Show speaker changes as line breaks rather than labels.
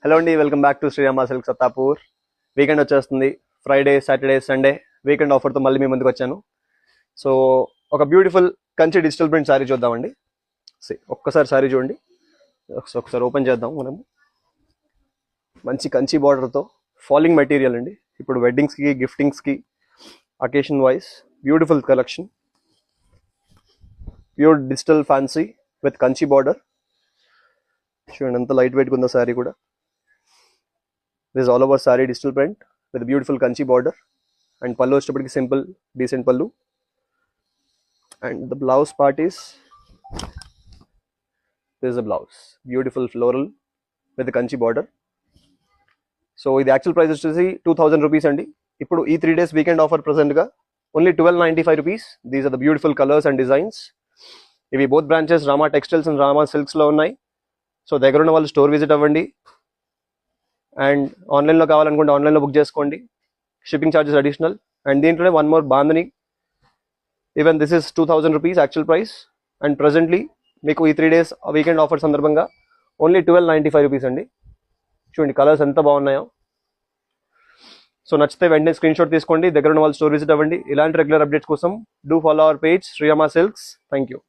Hello అండి, welcome back to Srirama silk Sattapur. Weekend వచ్చేస్తుంది. Friday, Saturday, Sunday weekend ఆఫర్తో మళ్ళీ మీ ముందుకు వచ్చాను. సో ఒక beautiful Kanchi digital print sari చూద్దామండి. ఒక్కసారి శారీ చూడండి, ఒకసారి ఓపెన్ చేద్దాం. మనము మంచి కంచి బార్డర్తో ఫాలింగ్ మెటీరియల్ అండి. ఇప్పుడు వెడ్డింగ్స్కి, గిఫ్టింగ్స్కి, occasion wise beautiful collection. Pure digital fancy with Kanchi border. చూడండి ఎంత లైట్ వెయిట్ ఉందో శారీ కూడా. This is all over saree digital print with a beautiful kanchi border, and pallu is simple decent pallu, and the blouse part is this is the blouse, beautiful floral with the kanchi border. So the actual price is 2000 rupees andi. Ippudu ee 3 days weekend offer present ga only 1295 rupees. These are the beautiful colors and designs. Ivi both branches Rama Textiles and Rama Silks lo unnai. So దగ్గర ఉన్న వాళ్ళు store visit అవ్వండి. And ఆన్లైన్లో కావాలనుకుంటే ఆన్లైన్లో book చేసుకోండి. Shipping charges additional. And దీంట్లోనే one more bandhani, even this is 2000 rupees actual price. And presently మీకు ఈ 3 days వీకెండ్ ఆఫర్ సందర్భంగా ఓన్లీ 1295 రూపీస్ అండి. చూడండి కలర్స్ ఎంత బాగున్నాయో. సో నచ్చితే వెంటనే స్క్రీన్ షాట్ తీసుకోండి, దగ్గర ఉన్న వాళ్ళు స్టోర్ విజిట్ అవ్వండి. ఇలాంటి రెగ్యులర్ అప్డేట్స్ కోసం do follow our page Srirama Silks. Thank you.